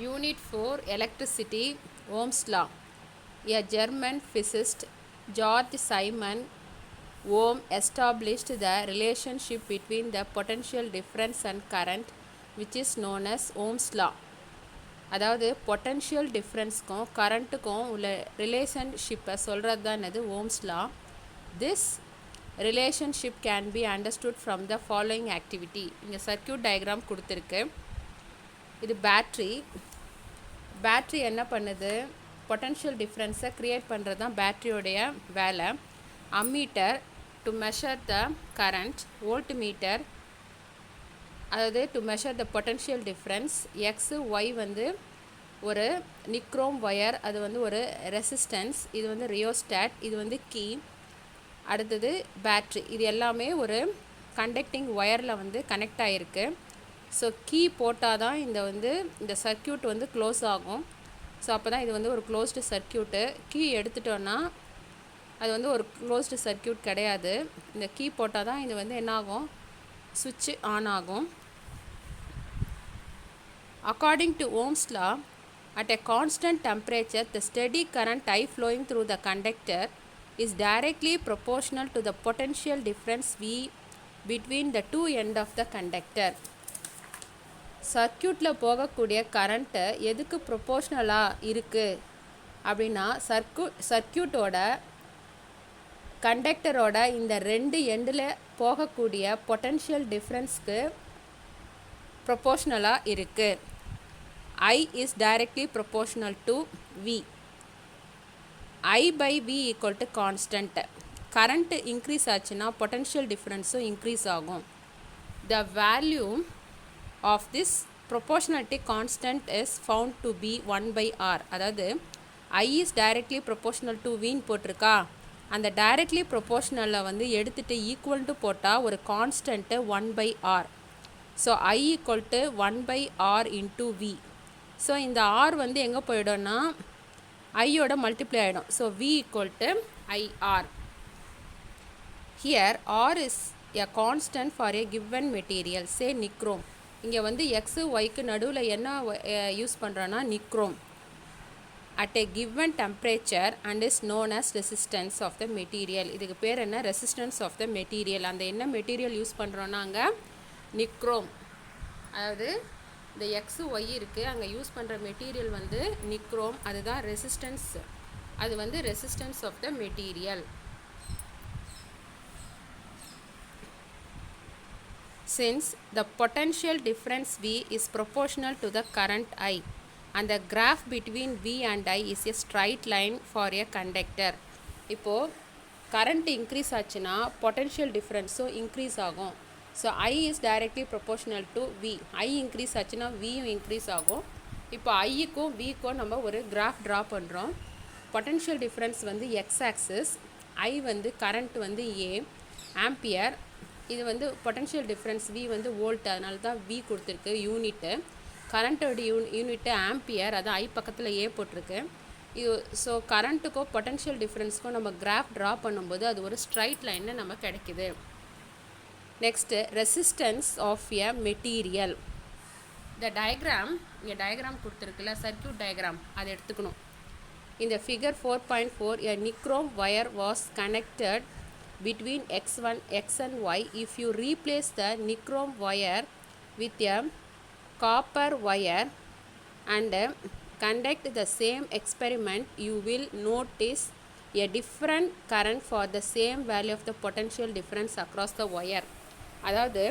Unit 4 Electricity Ohm's Law. A German physicist, George Simon Ohm, established the relationship between the potential difference and current, which is known as Ohm's Law. அதாவது potential டிஃப்ரென்ஸ்க்கும் கரண்ட்டுக்கும் உள்ள ரிலேஷன்ஷிப்பை சொல்கிறது தான் இது Ohm's law. This relationship can be understood from the following activity. இங்கே circuit diagram கொடுத்துருக்கு. இது பேட்ரி என்ன பண்ணுது, பொட்டன்ஷியல் டிஃப்ரென்ஸை க்ரியேட் பண்ணுறது தான் பேட்ரியோடைய வேலை. Ammeter to measure the current, voltmeter அதாவது to measure the potential difference. X Y வந்து ஒரு நிக்ரோம் ஒயர், அது வந்து ஒரு ரெசிஸ்டன்ஸ், இது வந்து ரியோஸ்டாட், இது வந்து கீ. அடுத்தது பேட்ரி, இது எல்லாமே ஒரு கண்டக்டிங் ஒயரில் வந்து கனெக்ட் ஆகிருக்கு. ஸோ கீ போட்டால் தான் இந்த சர்க்கியூட் வந்து க்ளோஸ் ஆகும். ஸோ அப்போ தான் இது வந்து ஒரு க்ளோஸ்டு சர்க்கியூட்டு. கீ எடுத்துட்டோன்னா அது வந்து ஒரு க்ளோஸ்டு சர்க்கியூட் கிடையாது. இந்த கீ போட்டால் தான் இது வந்து என்னாகும், சுவிட்ச் ஆன் ஆகும். According to Ohm's law, at a constant temperature, the steady current I flowing through the conductor is directly proportional to the potential difference V between the two ends of the conductor. சர்க்கியூட்டில் போகக்கூடிய current எதுக்கு ப்ரொபோஷ்னலாக இருக்குது அப்படின்னா, சர்க்கியூட்டோட கண்டக்டரோட இந்த ரெண்டு எண்டில் போகக்கூடிய potential டிஃப்ரென்ஸ்க்கு ப்ரொபோஷ்னலாக இருக்குது. I is directly proportional to V. I by V equal to constant. Current increase ஆச்சுன்னா potential difference increase ஆகும். The value of this proportionality constant is found to be 1 by R. அதாவது I is directly proportional to V போட்டிருக்கா, அந்த directly proportionalல வந்து எடுத்துட்டு equal to போட்டால் ஒரு constant 1 by R. So I equal to 1 by R into V. So இந்த R வந்து எங்கே போயிடும்னா ஐயோட மல்டிப்ளை ஆகிடும். So V equal to IR. Here R is a constant for a given material, say nichrome. இங்கே வந்து x ஒய்க்கு நடுவில் என்ன யூஸ் பண்ணுறோன்னா nichrome. At a given temperature and is known as resistance of the material. இதுக்கு பேர் என்ன, resistance of the material. அந்த என்ன மெட்டீரியல் யூஸ் பண்ணுறோன்னா அங்கே நிக்ரோம். அதாவது இந்த எக்ஸு ஒய் இருக்குது, அங்கே யூஸ் பண்ணுற மெட்டீரியல் வந்து நிக்ரோம். அதுதான் ரெசிஸ்டன்ஸ், அது வந்து resistance of the material. Since the potential difference V is proportional to the current I and the graph between V and I is a straight line for a conductor. இப்போது current increase ஆச்சுன்னா potential டிஃப்ரென்ஸும் increase ஆகும். So I is directly proportional to V. I increase ஆச்சுன்னா Vயும் increase ஆகும். இப்போ ஐக்கும் விக்கும் நம்ம ஒரு graph draw பண்ணுறோம். பொட்டன்ஷியல் டிஃப்ரென்ஸ் வந்து எக்ஸ் ஆக்சிஸ், I வந்து கரண்ட் வந்து A ஆம்பியர், இது வந்து பொட்டன்ஷியல் டிஃப்ரென்ஸ் V வந்து வோல்ட், அதனால தான் V கொடுத்துருக்கு யூனிட்டு. கரண்ட்டோட யூனிட்டு ஆம்பியர், அது I பக்கத்தில் A போட்டிருக்கு. இது ஸோ கரண்ட்டுக்கும் பொட்டன்ஷியல் டிஃப்ரென்ஸுக்கும் நம்ம கிராஃப் ட்ரா பண்ணும்போது அது ஒரு ஸ்ட்ரைட் லைனில் நம்ம கிடைக்குது. Next resistance of a material. இந்த டயக்ராம், இங்கே டயக்ராம் கொடுத்துருக்குல்ல சர்க்கியூட் டயக்ராம், அதை எடுத்துக்கணும். இந்த figure 4.4, a nichrome wire was connected between x and y. If you replace the nichrome wire with a copper wire and conduct the same experiment, you will notice a different current for the same value of the potential difference across the wire. அதாவது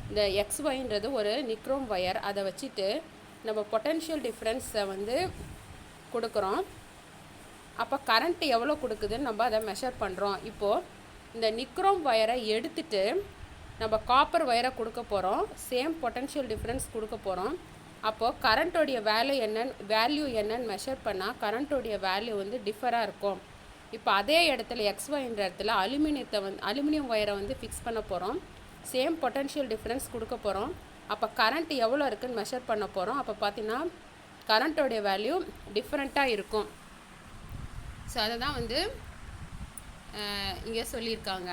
இந்த XYன்றது ஒரு nichrome wire, அதை வச்சுட்டு நம்ம potential டிஃப்ரென்ஸை வந்து கொடுக்குறோம். அப்போ current எவ்வளோ கொடுக்குதுன்னு நம்ம அதை மெஷர் பண்ணுறோம். இப்போது இந்த நிக்ரோம் ஒயரை எடுத்துட்டு நம்ம காப்பர் ஒயரை கொடுக்க போகிறோம், சேம் பொட்டன்ஷியல் டிஃப்ரென்ஸ் கொடுக்க போகிறோம். அப்போது கரண்ட்டோடைய வேல்யூ என்னன்னு மெஷர் பண்ணால் கரண்ட்டோடைய வேல்யூ வந்து டிஃபராக இருக்கும். இப்போ அதே இடத்துல XYன்ற இடத்துல அலுமினியம் ஒயரை வந்து ஃபிக்ஸ் பண்ண போகிறோம், சேம் பொட்டன்ஷியல் டிஃப்ரென்ஸ் கொடுக்க போகிறோம். அப்போ கரண்ட் எவ்வளோ இருக்குதுன்னு மெஷர் பண்ண போகிறோம். அப்போ பார்த்தீங்கன்னா கரண்ட்டோடைய வேல்யூ டிஃப்ரெண்ட்டாக இருக்கும். ஸோ அதை தான் வந்து இங்கே சொல்லியிருக்காங்க.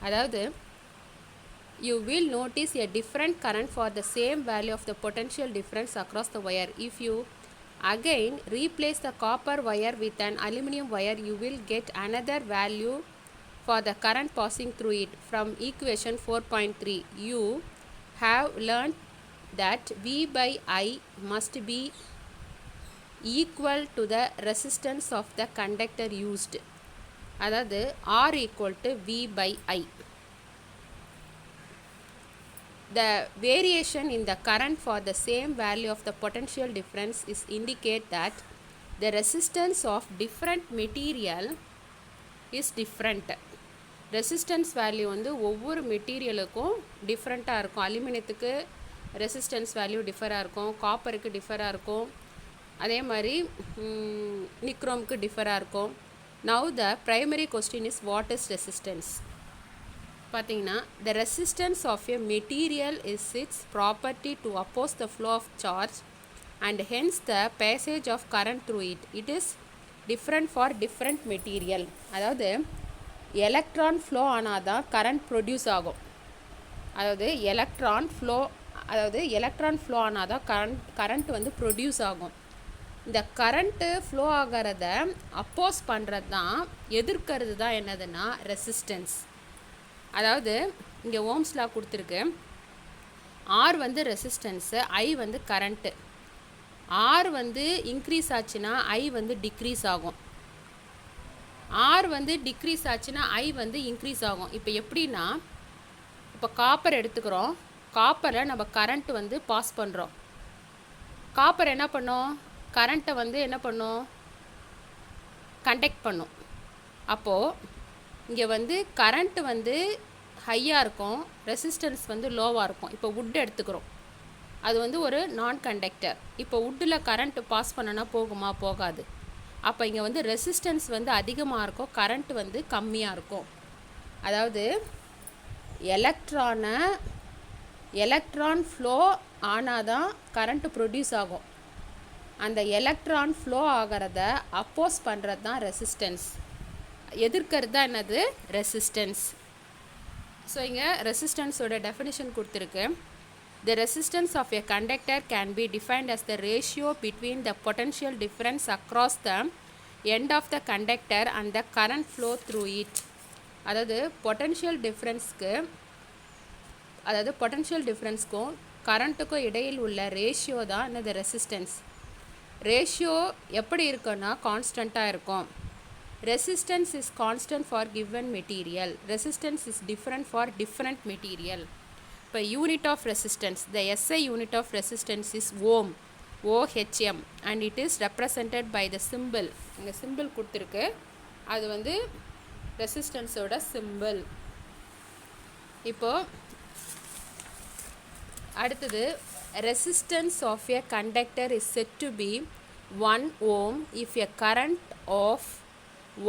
அதாவது you will notice a different current for the same value of the potential difference across the wire. If you again replace the copper wire with an aluminum wire, you will get another value for the current passing through it. From equation 4.3, you have learned that V by I must be equal to the resistance of the conductor used. அதாவது R equal to V by I. The variation in the current for the same value of the potential difference is indicate that the resistance of different material is different. Resistance value வந்து ஒவ்வொரு மெட்டீரியலுக்கும் டிஃப்ரெண்ட்டாக இருக்கும். அலுமினியத்துக்கு resistance value டிஃபராக இருக்கும், காப்பருக்கு டிஃபராக இருக்கும், அதே மாதிரி நிக்ரோமுக்கு டிஃபராக இருக்கும். Now the primary question is what is resistance. பார்த்தீங்கன்னா the resistance of a material is its property to oppose the flow of charge and hence the passage of current through it. It is different for different material. அதாவது electron flow ஆனால் தான் current produce ஆகும். அதாவது electron flow ஆனால் தான் current வந்து produce ஆகும். இந்த கரண்ட்டு ஃப்ளோ ஆகிறத அப்போஸ் பண்ணுறது தான், எதிர்க்கிறது தான் என்னதுன்னா ரெசிஸ்டன்ஸ். அதாவது இங்கே ஓம்ஸ் லா கொடுத்துருக்கு. ஆர் வந்து ரெசிஸ்டன்ஸு, ஐ வந்து கரண்ட்டு. ஆர் வந்து இன்க்ரீஸ் ஆச்சுன்னா ஐ வந்து டிக்ரீஸ் ஆகும், ஆர் வந்து டிக்ரீஸ் ஆச்சுன்னா ஐ வந்து இன்க்ரீஸ் ஆகும். இப்போ எப்படின்னா, இப்போ காப்பர் எடுத்துக்கிறோம், காப்பரில் நம்ம கரண்ட் வந்து பாஸ் பண்ணுறோம். காப்பர் என்ன பண்ணும், கரண்ட்டை வந்து என்ன பண்ணும், கண்டக்ட் பண்ணும். அப்போது இங்கே வந்து கரண்ட்டு வந்து ஹையாக இருக்கும், ரெசிஸ்டன்ஸ் வந்து லோவாக இருக்கும். இப்போ வுட் எடுத்துக்கிறோம், அது வந்து ஒரு நான் கண்டக்டர். இப்போ வுட்டில் கரண்ட்டு பாஸ் பண்ணனா போகுமா, போகாது. அப்போ இங்கே வந்து ரெசிஸ்டன்ஸ் வந்து அதிகமாக இருக்கும், கரண்ட் வந்து கம்மியாக இருக்கும். அதாவது எலக்ட்ரான் ஃப்ளோ ஆனால் தான் கரண்ட்டு ப்ரொடியூஸ் ஆகும். அந்த எலக்ட்ரான் ஃப்ளோ ஆகிறத அப்போஸ் பண்ணுறது தான் ரெசிஸ்டன்ஸ், எதிர்க்கிறது தான் என்னது ரெசிஸ்டன்ஸ். ஸோ இங்கே ரெசிஸ்டன்ஸோட டெஃபினிஷன் கொடுத்துருக்கு. The resistance of a conductor can be defined as the ratio between the potential difference across the end of the conductor and the current flow through it. அதாவது potential டிஃப்ரென்ஸ்க்கும் கரண்ட்டுக்கும் இடையில் உள்ள ratio தான் என்னது resistance. Ratio எப்படி இருக்குன்னா கான்ஸ்டண்ட்டாக இருக்கும். Resistance is constant for given material. Resistance is different for different material. இப்போ unit of resistance, the SI unit of resistance is ohm, OHM, and it is represented by the symbol. இங்கே simple கொடுத்துருக்கு, அது வந்து ரெசிஸ்டன்ஸோட simple. இப்போ அடுத்தது resistance of a conductor is said to be 1 ohm if a current of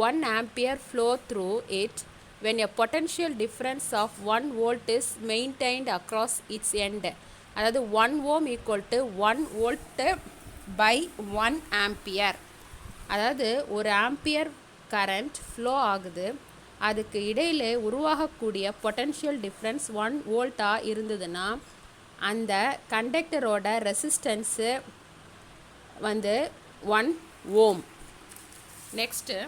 1 ampere flow through it when a potential difference of 1 volt is maintained across its end. அதாவது 1 ohm equal to 1 volt by 1 ampere. அதாவது ஒரு ampere current flow ஆகுது, அதுக்கு இடையில் உருவாகக்கூடிய potential difference 1 வோல்ட்டாக இருந்ததுன்னா அந்த கண்டக்டரோட ரெசிஸ்டன்ஸு வந்து 1 ohm. Next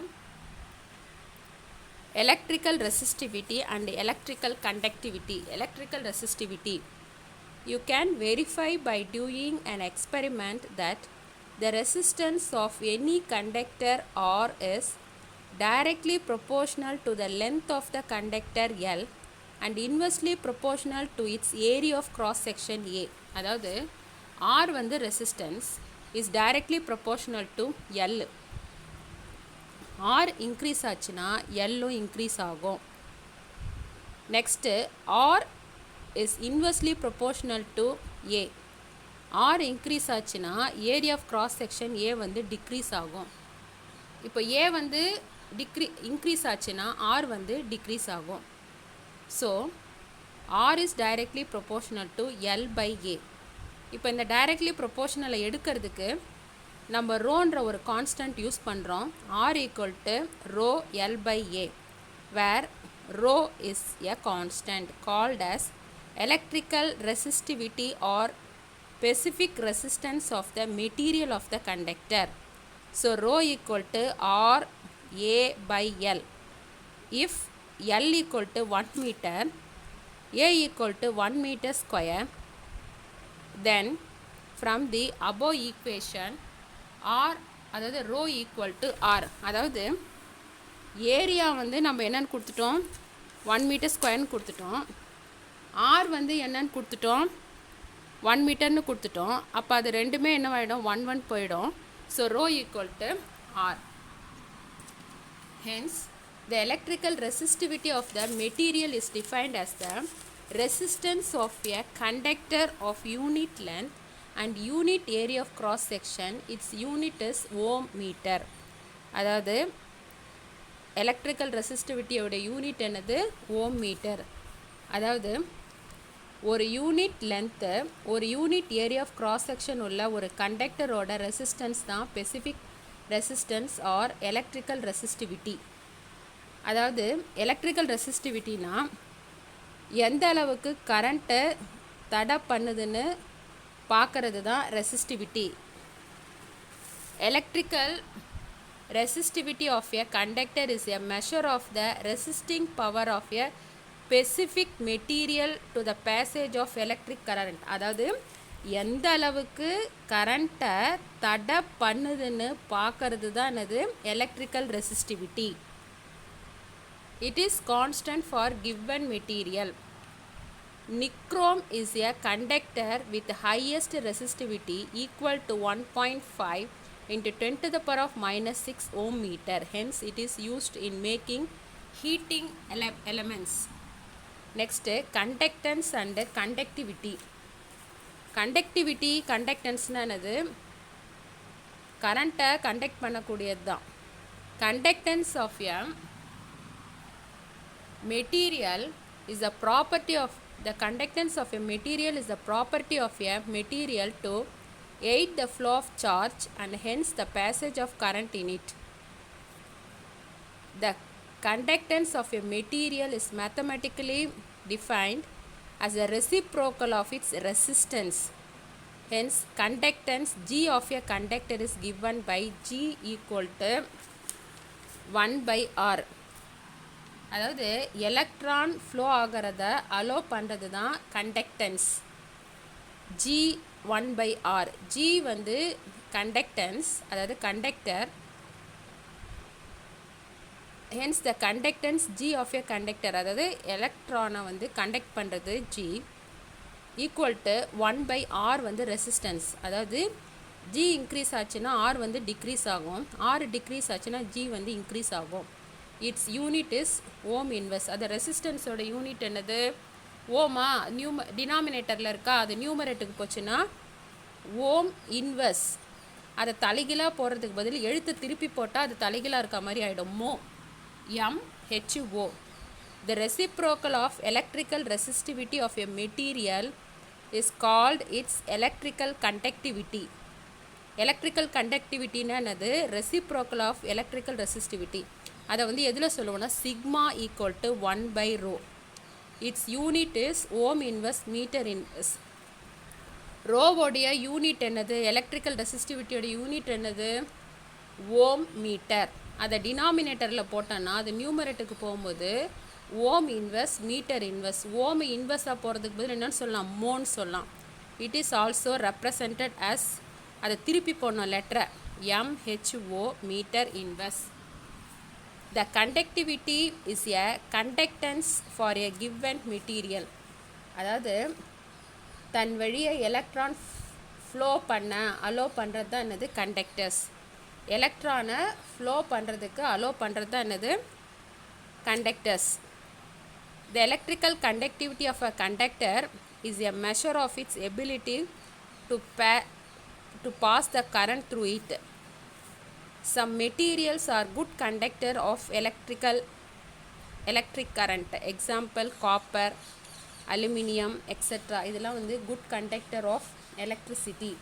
electrical resistivity and electrical conductivity. Electrical resistivity, you can verify by doing an experiment that the resistance of any conductor R is directly proportional to the length of the conductor L and inversely proportional to its area of cross section A. அதாவது R வந்து resistance is directly proportional to L. R increase ஆச்சுன்னா எல்லும் increase ஆகும். Next R is inversely proportional to A. R increase ஆச்சுன்னா area of cross section A வந்து decrease ஆகும். இப்போ ஏ வந்து இன்க்ரீஸ் ஆச்சுன்னா ஆர் வந்து டிக்ரீஸ் ஆகும். So R is directly proportional to L by A. இப்போ இந்த டைரக்ட்லி ப்ரொபோர்ஷனலை எடுக்கிறதுக்கு நம்ம ரோன்ற ஒரு கான்ஸ்டன்ட் யூஸ் பண்ணுறோம். R equal to rho L by A, where rho is a constant called as electrical resistivity or specific resistance of the material of the conductor. So rho equal to R A by L. If L equal to 1 meter, A equal to 1 meter square, then from the above equation R அதாவது rho equal to R, அதாவது area வந்து நம்ம என்னன்னு கொடுத்துட்டோம், 1 metre ஸ்கொயர்னு கொடுத்துட்டோம். R வந்து என்னன்னு கொடுத்துட்டோம், 1 மீட்டர்னு கொடுத்துட்டோம். அப்போ அது ரெண்டுமே என்னவாயிடும், 1 போயிடும். So rho equal to R. Hence, the electrical resistivity of the material is defined as the resistance of a conductor of unit length and unit area of cross section. Its unit is ohm meter. அதாவது electrical ரெசிஸ்டிவிட்டியோட unit என்னது, ohm meter. அதாவது ஒரு unit length, ஒரு unit area of cross section உள்ள ஒரு கண்டக்டரோட resistance தான் specific resistance or electrical resistivity. அதாவது எலக்ட்ரிக்கல் ரெசிஸ்டிவிட்டினா எந்த அளவுக்கு கரண்ட்டை தடை பண்ணுதுன்னு பார்க்கறது தான் resistivity. Electrical resistivity of a conductor is a measure of the resisting power of a specific material to the passage of electric current. அதாவது எந்த அளவுக்கு கரண்ட்டை தடை பண்ணுதுன்னு பார்க்கறது தான் என்னது, electrical resistivity. It is constant for given material. Nichrome is a conductor with highest resistivity equal to 1.5 into 10 to the power of minus 6 ohm meter. Hence, it is used in making heating elements. Next, conductance and conductivity. Conductivity, conductance என்னது, கரண்ட்டை conduct பண்ணக்கூடியது தான். Conductance of a material is a property of the conductance of a material is the property of a material to aid the flow of charge and hence the passage of current in it. The conductance of a material is mathematically defined as a reciprocal of its resistance. Hence, conductance G of a conductor is given by G equal to 1 by R. அதாவது electron flow ஆகிறத allow பண்ணுறது தான் conductance. G 1 by R. G வந்து conductance, அதாவது conductor. Hence the conductance G of a conductor, அதாவது எலக்ட்ரானை வந்து conduct பண்ணுறது G equal to 1 by R வந்து ரெசிஸ்டன்ஸ். அதாவது G இன்க்ரீஸ் ஆச்சுன்னா R வந்து டிக்ரீஸ் ஆகும், R டிக்ரீஸ் ஆச்சுன்னா G வந்து இன்க்ரீஸ் ஆகும். Its unit is ohm inverse. அது ரெசிஸ்டன்ஸோட யூனிட் என்னது, ஓமா. டினாமினேட்டரில் இருக்கா, அது நியூமரேட்டுக்கு போச்சுன்னா ஓம் இன்வெர்ஸ். அதை தலைகீழாக போடுறதுக்கு பதில் எழுத்து திருப்பி போட்டால் அது தலைகீழாக இருக்க மாதிரி ஆகிடும், மோ MHO. The reciprocal of electrical resistivity of a material is called its electrical conductivity. Electrical conductivity என்னது, reciprocal of electrical resistivity. அதை வந்து எதில் சொல்லுவோம்னா sigma equal to 1 by rho. It's unit is ohm inverse metre inverse. ரோவோடைய unit என்னது, electrical ரெசிஸ்டிவிட்டியோட unit என்னது, ohm metre. அதை டினாமினேட்டரில் போட்டோன்னா அது நியூமரேட்டுக்கு போகும்போது ohm inverse metre inverse. Ohm இன்வெர்ஸாக போகிறதுக்கு பதில் என்னன்னு சொல்லலாம், மோன்னு சொல்லலாம். It is also represented as, அதை திருப்பி போடணும் லெட்டரை, MHO metre inverse. The conductivity is a conductance for a given material. அதாவது தன் வழியை எலக்ட்ரான் ஃப்ளோ பண்ண அலோ பண்ணுறது தான் என்னது, கண்டக்டர்ஸ். எலக்ட்ரானை ஃப்ளோ பண்ணுறதுக்கு அலோ பண்ணுறது தான் என்னது, conductors. The electrical conductivity of a conductor is a measure of its ability to pass the current through it. Some materials are good conductor of electric current. Example, copper, aluminium, etc. இதெல்லாம் வந்து good conductor of electricity.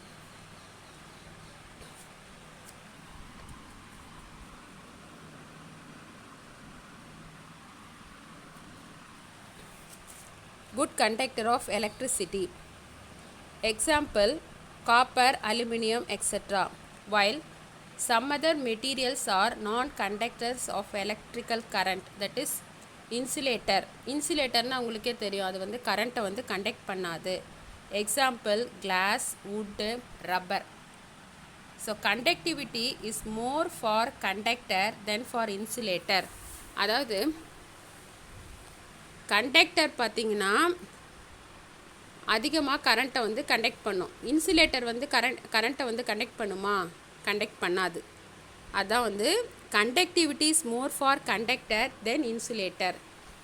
good conductor of electricity. Example, copper, aluminum, etc. While some other materials are non-conductors of electrical current, that is insulator. Insulatorனா உங்களுக்கே தெரியும், அது வந்து கரண்ட்டை வந்து conduct பண்ணாது. Example glass, wood, rubber. So conductivity is more for conductor than for insulator. அதாவது conductor பார்த்திங்கன்னா அதிகமாக கரண்ட்டை வந்து கண்டக்ட் பண்ணும். இன்சுலேட்டர் வந்து கரண்ட்டை வந்து கண்டக்ட் பண்ணுமா? கண்டக்ட் பண்ணாது. அதான் வந்து conductivity is more for conductor then insulator.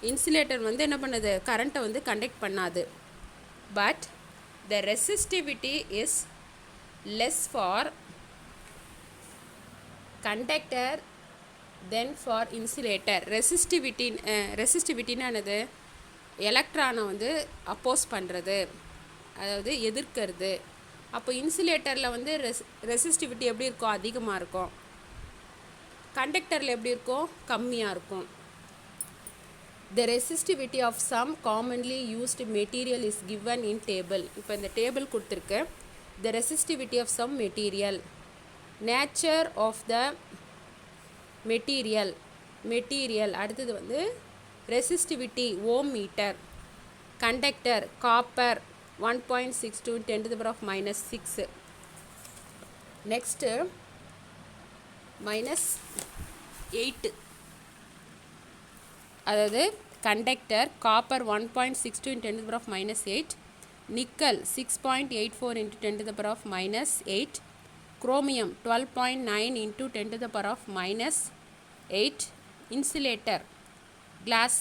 Insulator வந்து என்ன பண்ணுது? கரண்ட்டை வந்து கண்டக்ட் பண்ணாது. But the resistivity is less for conductor then for insulator. ரெசிஸ்டிவிட்டின்னு என்னது? எலக்ட்ரானை வந்து அப்போஸ் பண்ணுறது, அதாவது எதிர்க்கிறது. அப்போ இன்சுலேட்டரில் வந்து ரெசிஸ்டிவிட்டி எப்படி இருக்கும்? அதிகமாக இருக்கும். கண்டக்டரில் எப்படி இருக்கும்? கம்மியாக இருக்கும். The resistivity of some commonly used material is given in table. இப்போ இந்த டேபிள் கொடுத்துருக்கு. The resistivity of some material, nature of the material. அடுத்தது வந்து resistivity ohm metre. Conductor copper 1.62 10⁻⁻6. Next -8, அதாவது conductor copper 1.62 10⁻⁸, nickel 6.84 × 10⁻⁸, chromium 12.9 × 10⁻⁸, insulator glass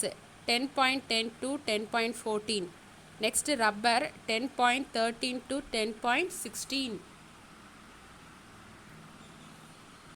10.10 to 10.14. Next rubber 10.13 to 10.16.